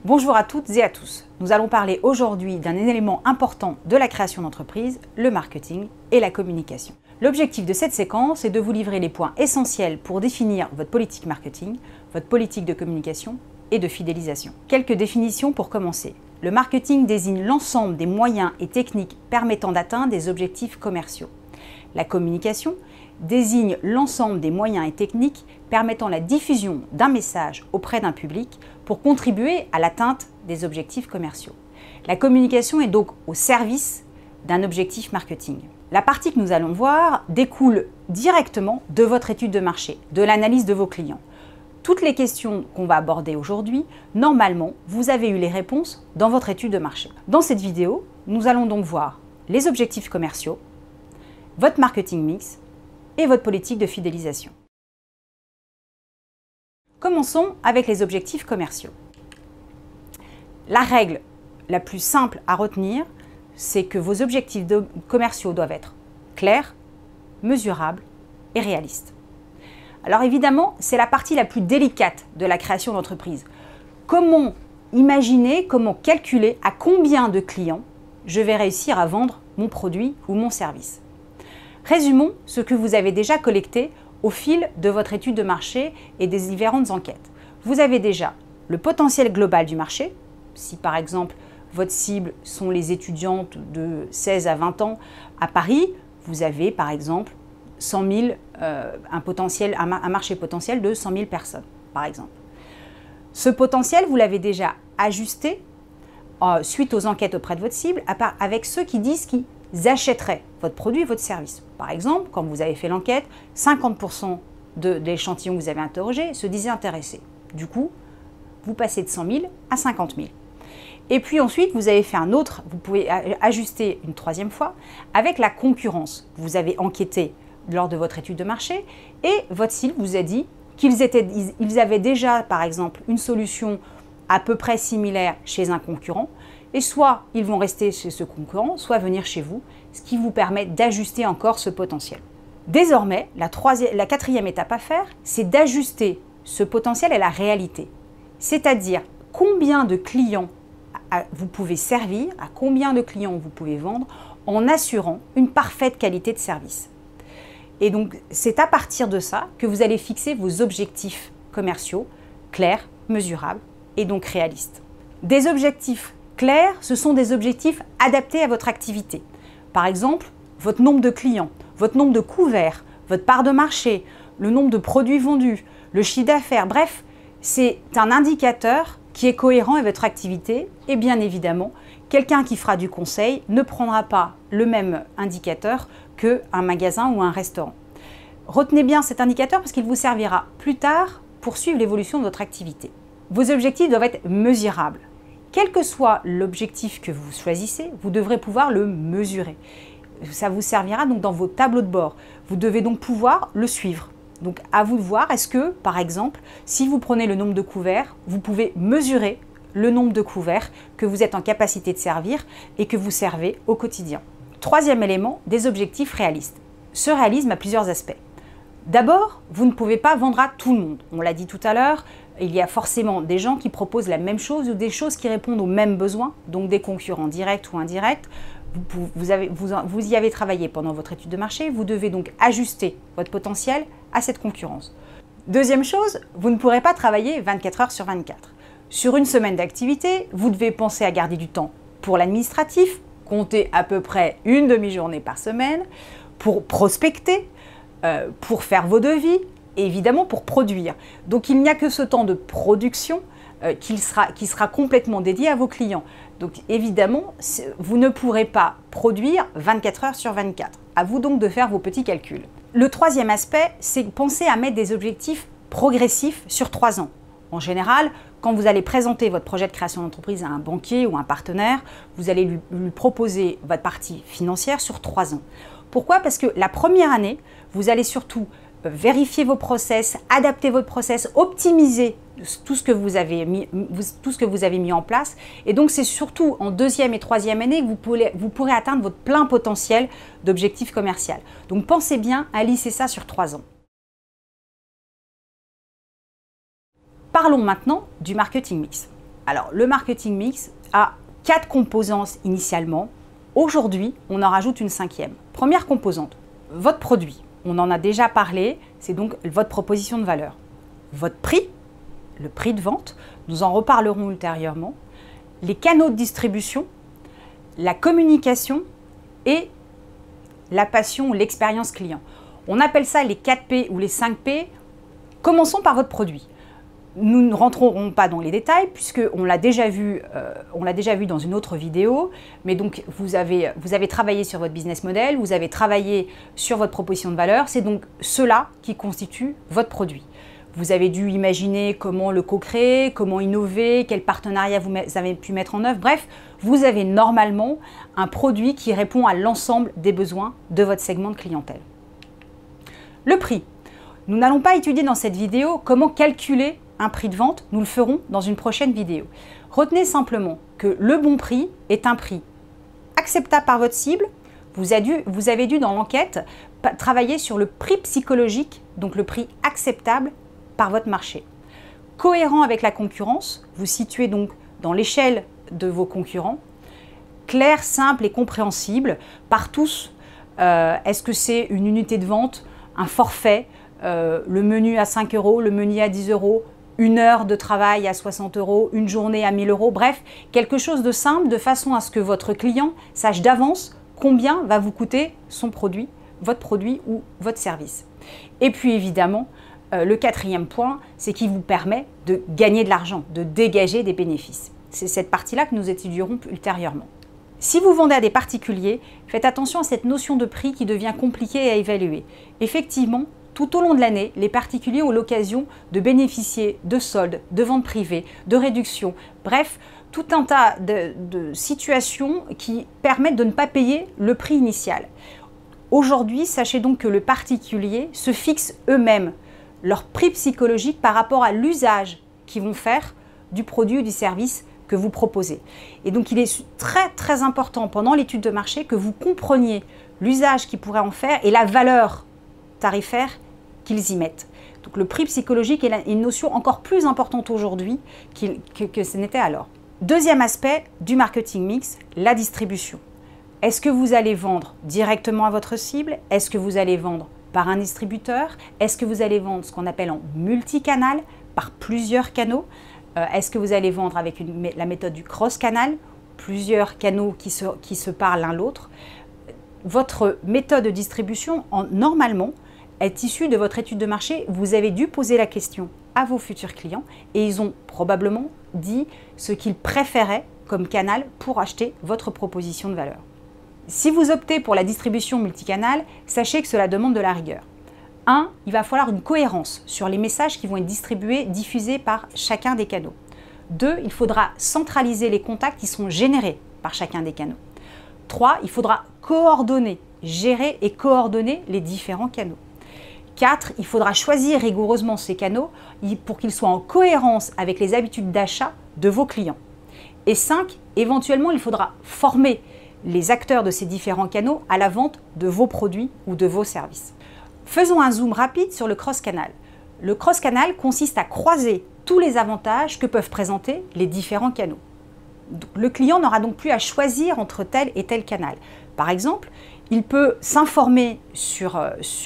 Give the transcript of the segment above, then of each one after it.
Bonjour à toutes et à tous. Nous allons parler aujourd'hui d'un élément important de la création d'entreprise, le marketing et la communication. L'objectif de cette séquence est de vous livrer les points essentiels pour définir votre politique marketing, votre politique de communication et de fidélisation. Quelques définitions pour commencer. Le marketing désigne l'ensemble des moyens et techniques permettant d'atteindre des objectifs commerciaux. La communication désigne l'ensemble des moyens et techniques permettant la diffusion d'un message auprès d'un public pour contribuer à l'atteinte des objectifs commerciaux. La communication est donc au service d'un objectif marketing. La partie que nous allons voir découle directement de votre étude de marché, de l'analyse de vos clients. Toutes les questions qu'on va aborder aujourd'hui, normalement, vous avez eu les réponses dans votre étude de marché. Dans cette vidéo, nous allons donc voir les objectifs commerciaux, votre marketing mix et votre politique de fidélisation. Commençons avec les objectifs commerciaux. La règle la plus simple à retenir, c'est que vos objectifs commerciaux doivent être clairs, mesurables et réalistes. Alors évidemment, c'est la partie la plus délicate de la création d'entreprise. Comment imaginer, comment calculer à combien de clients je vais réussir à vendre mon produit ou mon service? Résumons ce que vous avez déjà collecté au fil de votre étude de marché et des différentes enquêtes. Vous avez déjà le potentiel global du marché. Si par exemple, votre cible sont les étudiantes de 16 à 20 ans à Paris, vous avez par exemple 100 000, un marché potentiel de 100 000 personnes, par exemple. Ce potentiel, vous l'avez déjà ajusté suite aux enquêtes auprès de votre cible, avec ceux qui disent qu'ils achèteraient votre produit et votre service. Par exemple, quand vous avez fait l'enquête, 50% de l'échantillon que vous avez interrogé se disaient intéressés. Du coup, vous passez de 100 000 à 50 000. Et puis ensuite, vous avez fait vous pouvez ajuster une troisième fois avec la concurrence. Vous avez enquêté lors de votre étude de marché et votre cible vous a dit qu'ils avaient déjà, par exemple, une solution à peu près similaire chez un concurrent. Et soit ils vont rester chez ce concurrent, soit venir chez vous, ce qui vous permet d'ajuster encore ce potentiel. Désormais, la quatrième étape à faire, c'est d'ajuster ce potentiel à la réalité. C'est-à-dire combien de clients vous pouvez servir, à combien de clients vous pouvez vendre en assurant une parfaite qualité de service. Et donc, c'est à partir de ça que vous allez fixer vos objectifs commerciaux clairs, mesurables et donc réalistes. Des objectifs clairs, ce sont des objectifs adaptés à votre activité. Par exemple, votre nombre de clients, votre nombre de couverts, votre part de marché, le nombre de produits vendus, le chiffre d'affaires, bref, c'est un indicateur qui est cohérent avec votre activité et bien évidemment, quelqu'un qui fera du conseil ne prendra pas le même indicateur qu'un magasin ou un restaurant. Retenez bien cet indicateur parce qu'il vous servira plus tard pour suivre l'évolution de votre activité. Vos objectifs doivent être mesurables. Quel que soit l'objectif que vous choisissez, vous devrez pouvoir le mesurer. Ça vous servira donc dans vos tableaux de bord. Vous devez donc pouvoir le suivre. Donc à vous de voir, est-ce que, par exemple, si vous prenez le nombre de couverts, vous pouvez mesurer le nombre de couverts que vous êtes en capacité de servir et que vous servez au quotidien. Troisième élément, des objectifs réalistes. Ce réalisme a plusieurs aspects. D'abord, vous ne pouvez pas vendre à tout le monde. On l'a dit tout à l'heure, il y a forcément des gens qui proposent la même chose ou des choses qui répondent aux mêmes besoins, donc des concurrents directs ou indirects. Vous y avez travaillé pendant votre étude de marché, vous devez donc ajuster votre potentiel à cette concurrence. Deuxième chose, vous ne pourrez pas travailler 24 heures sur 24. Sur une semaine d'activité, vous devez penser à garder du temps pour l'administratif, compter à peu près une demi-journée par semaine, pour prospecter, pour faire vos devis, et évidemment pour produire. Donc il n'y a que ce temps de production qui sera complètement dédié à vos clients. Donc évidemment, vous ne pourrez pas produire 24 heures sur 24. À vous donc de faire vos petits calculs. Le troisième aspect, c'est penser à mettre des objectifs progressifs sur 3 ans. En général, quand vous allez présenter votre projet de création d'entreprise à un banquier ou un partenaire, vous allez lui proposer votre partie financière sur 3 ans. Pourquoi? Parce que la première année, vous allez surtout vérifier vos process, adapter votre process, optimiser tout ce que vous avez mis en place. Et donc, c'est surtout en deuxième et troisième année que vous pourrez atteindre votre plein potentiel d'objectif commercial. Donc, pensez bien à lisser ça sur 3 ans. Parlons maintenant du marketing mix. Alors, le marketing mix a 4 composantes initialement. Aujourd'hui, on en rajoute une 5e. Première composante, votre produit. On en a déjà parlé, c'est donc votre proposition de valeur. Votre prix, le prix de vente, nous en reparlerons ultérieurement. Les canaux de distribution, la communication et la passion ou l'expérience client. On appelle ça les 4P ou les 5P. Commençons par votre produit. Nous ne rentrerons pas dans les détails puisqu'on l'a déjà vu dans une autre vidéo. Mais donc, vous avez travaillé sur votre business model, vous avez travaillé sur votre proposition de valeur. C'est donc cela qui constitue votre produit. Vous avez dû imaginer comment le co-créer, comment innover, quel partenariat vous avez pu mettre en œuvre. Bref, vous avez normalement un produit qui répond à l'ensemble des besoins de votre segment de clientèle. Le prix. Nous n'allons pas étudier dans cette vidéo comment calculer un prix de vente, nous le ferons dans une prochaine vidéo. Retenez simplement que le bon prix est un prix acceptable par votre cible. Vous avez dû dans l'enquête travailler sur le prix psychologique, donc le prix acceptable par votre marché. Cohérent avec la concurrence, vous situez donc dans l'échelle de vos concurrents. Clair, simple et compréhensible par tous. Est-ce que c'est une unité de vente, un forfait, le menu à 5 €, le menu à 10 €, une heure de travail à 60 €, une journée à 1000 €, bref, quelque chose de simple de façon à ce que votre client sache d'avance combien va vous coûter son produit, votre produit ou votre service. Et puis évidemment, le 4e point, c'est qu'il vous permet de gagner de l'argent, de dégager des bénéfices. C'est cette partie-là que nous étudierons ultérieurement. Si vous vendez à des particuliers, faites attention à cette notion de prix qui devient compliquée à évaluer. Effectivement, tout au long de l'année, les particuliers ont l'occasion de bénéficier de soldes, de ventes privées, de réductions, bref, tout un tas de situations qui permettent de ne pas payer le prix initial. Aujourd'hui, sachez donc que les particuliers se fixent eux-mêmes leur prix psychologique par rapport à l'usage qu'ils vont faire du produit ou du service que vous proposez. Et donc, il est très très important pendant l'étude de marché que vous compreniez l'usage qu'ils pourraient en faire et la valeur tarifaire qu'ils y mettent. Donc, le prix psychologique est une notion encore plus importante aujourd'hui que ce n'était alors. Deuxième aspect du marketing mix, la distribution. Est-ce que vous allez vendre directement à votre cible? Est-ce que vous allez vendre par un distributeur? Est-ce que vous allez vendre ce qu'on appelle en multicanal, par plusieurs canaux? Est-ce que vous allez vendre avec la méthode du cross-canal, plusieurs canaux qui se parlent l'un l'autre? Votre méthode de distribution, normalement, est issue de votre étude de marché. Vous avez dû poser la question à vos futurs clients et ils ont probablement dit ce qu'ils préféraient comme canal pour acheter votre proposition de valeur. Si vous optez pour la distribution multicanal, sachez que cela demande de la rigueur. 1. Il va falloir une cohérence sur les messages qui vont être distribués, diffusés par chacun des canaux. 2. Il faudra centraliser les contacts qui sont générés par chacun des canaux. 3. Il faudra coordonner, gérer et coordonner les différents canaux. 4. Il faudra choisir rigoureusement ces canaux pour qu'ils soient en cohérence avec les habitudes d'achat de vos clients. Et 5. Éventuellement, il faudra former les acteurs de ces différents canaux à la vente de vos produits ou de vos services. Faisons un zoom rapide sur le cross-canal. Le cross-canal consiste à croiser tous les avantages que peuvent présenter les différents canaux. Le client n'aura donc plus à choisir entre tel et tel canal. Par exemple, il peut s'informer sur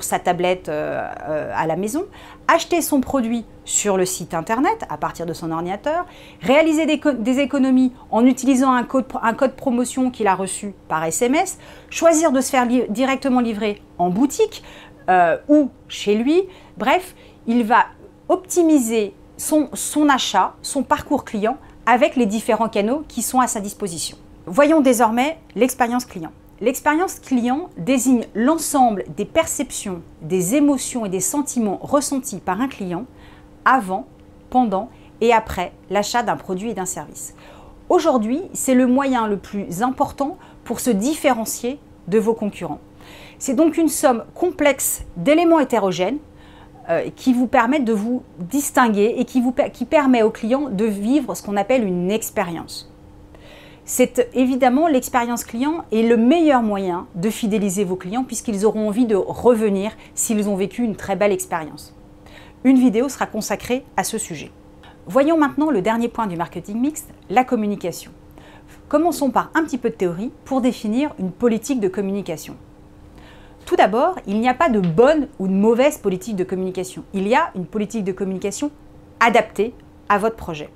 sa tablette à la maison, acheter son produit sur le site internet à partir de son ordinateur, réaliser des économies en utilisant un code promotion qu'il a reçu par SMS, choisir de se faire directement livrer en boutique ou chez lui. Bref, il va optimiser son achat, son parcours client avec les différents canaux qui sont à sa disposition. Voyons désormais l'expérience client. L'expérience client désigne l'ensemble des perceptions, des émotions et des sentiments ressentis par un client avant, pendant et après l'achat d'un produit et d'un service. Aujourd'hui, c'est le moyen le plus important pour se différencier de vos concurrents. C'est donc une somme complexe d'éléments hétérogènes qui vous permettent de vous distinguer et qui permet au client de vivre ce qu'on appelle une expérience. C'est évidemment l'expérience client est le meilleur moyen de fidéliser vos clients puisqu'ils auront envie de revenir s'ils ont vécu une très belle expérience. Une vidéo sera consacrée à ce sujet. Voyons maintenant le dernier point du marketing mixte, la communication. Commençons par un petit peu de théorie pour définir une politique de communication. Tout d'abord, il n'y a pas de bonne ou de mauvaise politique de communication. Il y a une politique de communication adaptée à votre projet.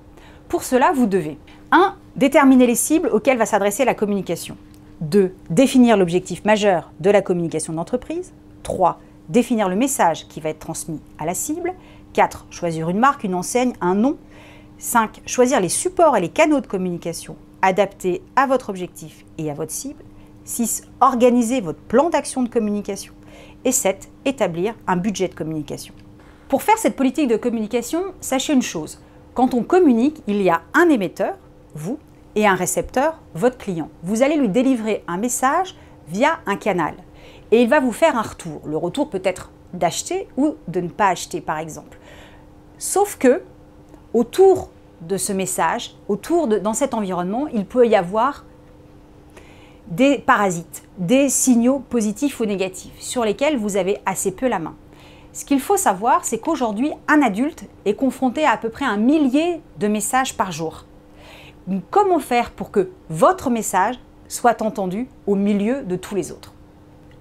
Pour cela, vous devez 1. Déterminer les cibles auxquelles va s'adresser la communication. 2. Définir l'objectif majeur de la communication d'entreprise. 3. Définir le message qui va être transmis à la cible. 4. Choisir une marque, une enseigne, un nom. 5. Choisir les supports et les canaux de communication adaptés à votre objectif et à votre cible. 6. Organiser votre plan d'action de communication. Et 7. Établir un budget de communication. Pour faire cette politique de communication, sachez une chose. Quand on communique, il y a un émetteur, vous, et un récepteur, votre client. Vous allez lui délivrer un message via un canal. Et il va vous faire un retour. Le retour peut être d'acheter ou de ne pas acheter, par exemple. Sauf que, autour de ce message, dans cet environnement, il peut y avoir des parasites, des signaux positifs ou négatifs, sur lesquels vous avez assez peu la main. Ce qu'il faut savoir, c'est qu'aujourd'hui, un adulte est confronté à peu près 1 millier de messages par jour. Donc, comment faire pour que votre message soit entendu au milieu de tous les autres?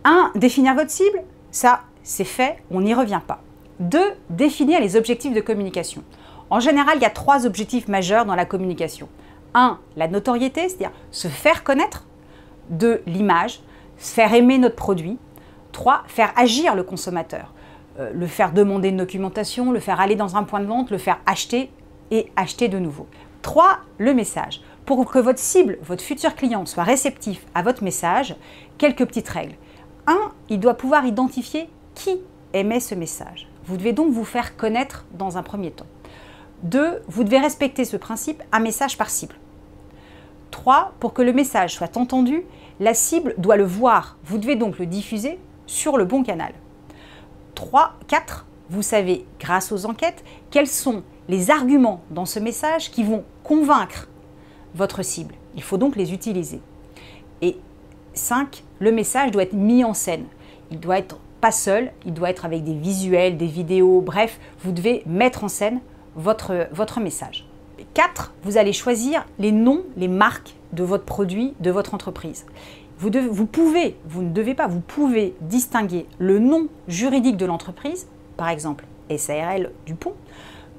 1. Définir votre cible, ça c'est fait, on n'y revient pas. 2. Définir les objectifs de communication. En général, il y a 3 objectifs majeurs dans la communication. 1. La notoriété, c'est-à-dire se faire connaître. 2. L'image, faire aimer notre produit. 3. Faire agir le consommateur. Le faire demander une documentation, le faire aller dans un point de vente, le faire acheter et acheter de nouveau. 3. Le message. Pour que votre cible, votre futur client soit réceptif à votre message, quelques petites règles. 1. Il doit pouvoir identifier qui émet ce message. Vous devez donc vous faire connaître dans un premier temps. 2. Vous devez respecter ce principe, un message par cible. 3. Pour que le message soit entendu, la cible doit le voir. Vous devez donc le diffuser sur le bon canal. 4. Vous savez, grâce aux enquêtes, quels sont les arguments dans ce message qui vont convaincre votre cible. Il faut donc les utiliser. Et 5. Le message doit être mis en scène. Il doit être pas seul, il doit être avec des visuels, des vidéos, bref, vous devez mettre en scène votre message. 4. Vous allez choisir les noms, les marques de votre produit, de votre entreprise. Vous pouvez distinguer le nom juridique de l'entreprise, par exemple SARL Dupont,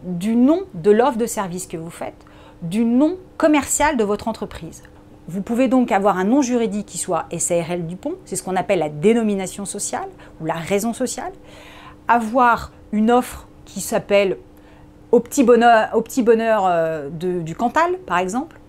du nom de l'offre de service que vous faites, du nom commercial de votre entreprise. Vous pouvez donc avoir un nom juridique qui soit SARL Dupont, c'est ce qu'on appelle la dénomination sociale ou la raison sociale. Avoir une offre qui s'appelle Au petit bonheur du Cantal, par exemple.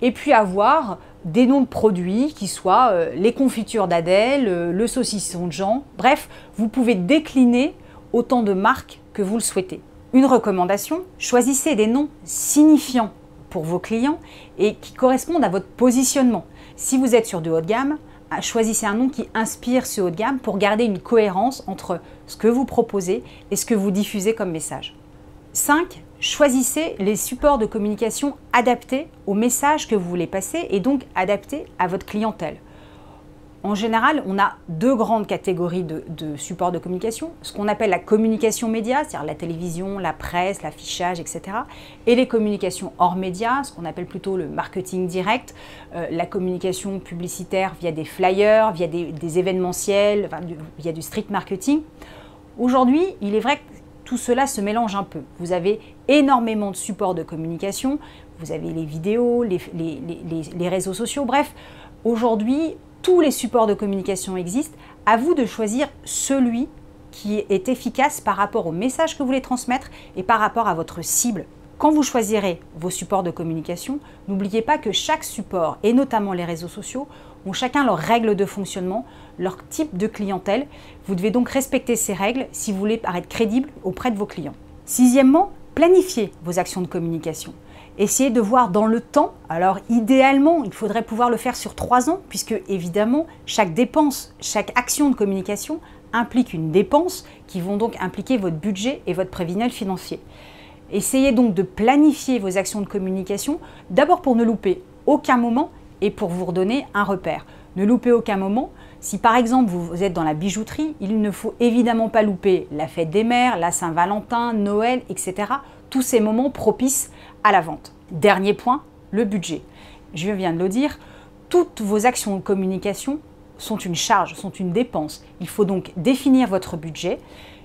Et puis avoir des noms de produits qui soient les confitures d'Adèle, le saucisson de Jean. Bref, vous pouvez décliner autant de marques que vous le souhaitez. Une recommandation, choisissez des noms signifiants pour vos clients et qui correspondent à votre positionnement. Si vous êtes sur du haut de gamme, choisissez un nom qui inspire ce haut de gamme pour garder une cohérence entre ce que vous proposez et ce que vous diffusez comme message. 5. Choisissez les supports de communication adaptés au message que vous voulez passer et donc adaptés à votre clientèle. En général, on a 2 grandes catégories de supports de communication, ce qu'on appelle la communication média, c'est-à-dire la télévision, la presse, l'affichage, etc. Et les communications hors média, ce qu'on appelle plutôt le marketing direct, la communication publicitaire via des flyers, via des événementiels, via du street marketing. Aujourd'hui, il est vrai que tout cela se mélange un peu. Vous avez énormément de supports de communication, vous avez les vidéos, les réseaux sociaux, bref, aujourd'hui, tous les supports de communication existent. À vous de choisir celui qui est efficace par rapport au message que vous voulez transmettre et par rapport à votre cible. Quand vous choisirez vos supports de communication, n'oubliez pas que chaque support, et notamment les réseaux sociaux, ont chacun leurs règles de fonctionnement, leur type de clientèle. Vous devez donc respecter ces règles si vous voulez paraître crédible auprès de vos clients. 6e, planifiez vos actions de communication. Essayez de voir dans le temps. Alors idéalement, il faudrait pouvoir le faire sur 3 ans, puisque évidemment, chaque dépense, chaque action de communication implique une dépense qui vont donc impliquer votre budget et votre prévisionnel financier. Essayez donc de planifier vos actions de communication, d'abord pour ne louper aucun moment et pour vous redonner un repère. Ne loupez aucun moment. Si par exemple vous êtes dans la bijouterie, il ne faut évidemment pas louper la fête des mères, la Saint-Valentin, Noël, etc. tous ces moments propices à la vente. Dernier point, le budget. Je viens de le dire, toutes vos actions de communication sont une charge, sont une dépense. Il faut donc définir votre budget.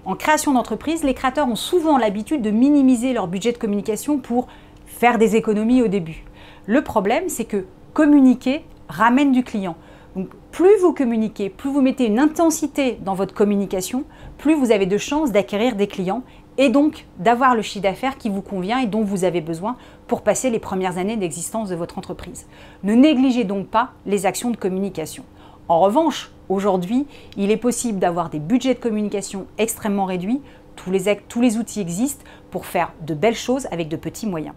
En création d'entreprise, les créateurs ont souvent l'habitude de minimiser leur budget de communication pour faire des économies au début. Le problème, c'est que communiquer ramène du client. Donc, plus vous communiquez, plus vous mettez une intensité dans votre communication, plus vous avez de chances d'acquérir des clients et donc d'avoir le chiffre d'affaires qui vous convient et dont vous avez besoin pour passer les premières années d'existence de votre entreprise. Ne négligez donc pas les actions de communication. En revanche, aujourd'hui, il est possible d'avoir des budgets de communication extrêmement réduits. Tous les outils existent pour faire de belles choses avec de petits moyens.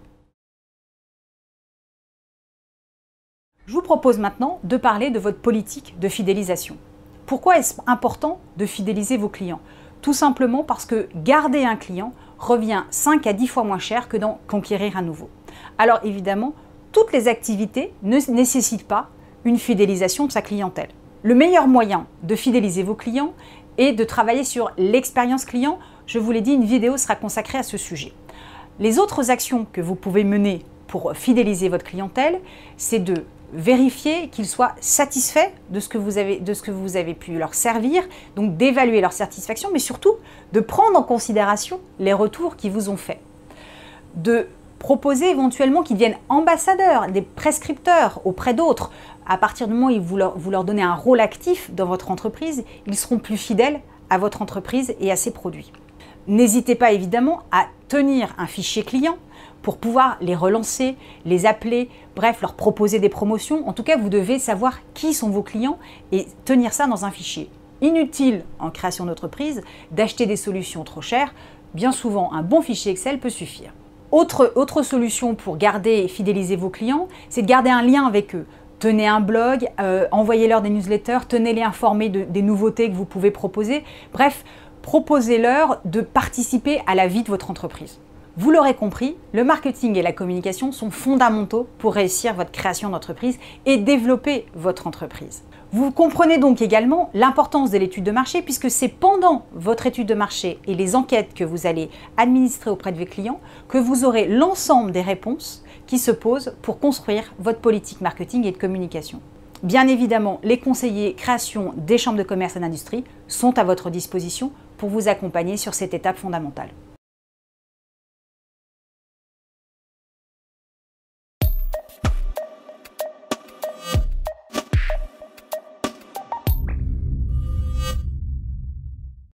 Je vous propose maintenant de parler de votre politique de fidélisation. Pourquoi est-ce important de fidéliser vos clients? Tout simplement parce que garder un client revient 5 à 10 fois moins cher que d'en conquérir un nouveau. Alors évidemment, toutes les activités ne nécessitent pas une fidélisation de sa clientèle. Le meilleur moyen de fidéliser vos clients est de travailler sur l'expérience client. Je vous l'ai dit, une vidéo sera consacrée à ce sujet. Les autres actions que vous pouvez mener pour fidéliser votre clientèle, c'est de vérifier qu'ils soient satisfaits de ce que vous avez pu leur servir, donc d'évaluer leur satisfaction, mais surtout de prendre en considération les retours qu'ils vous ont faits. De proposer éventuellement qu'ils deviennent ambassadeurs, des prescripteurs auprès d'autres. À partir du moment où vous leur donnez un rôle actif dans votre entreprise, ils seront plus fidèles à votre entreprise et à ses produits. N'hésitez pas évidemment à tenir un fichier client pour pouvoir les relancer, les appeler, bref, leur proposer des promotions. En tout cas, vous devez savoir qui sont vos clients et tenir ça dans un fichier. Inutile en création d'entreprise d'acheter des solutions trop chères. Bien souvent, un bon fichier Excel peut suffire. Autre solution pour garder et fidéliser vos clients, c'est de garder un lien avec eux. Tenez un blog, envoyez-leur des newsletters, tenez-les informés des nouveautés que vous pouvez proposer. Bref, proposez-leur de participer à la vie de votre entreprise. Vous l'aurez compris, le marketing et la communication sont fondamentaux pour réussir votre création d'entreprise et développer votre entreprise. Vous comprenez donc également l'importance de l'étude de marché puisque c'est pendant votre étude de marché et les enquêtes que vous allez administrer auprès de vos clients que vous aurez l'ensemble des réponses qui se posent pour construire votre politique marketing et de communication. Bien évidemment, les conseillers création des chambres de commerce et d'industrie sont à votre disposition pour vous accompagner sur cette étape fondamentale.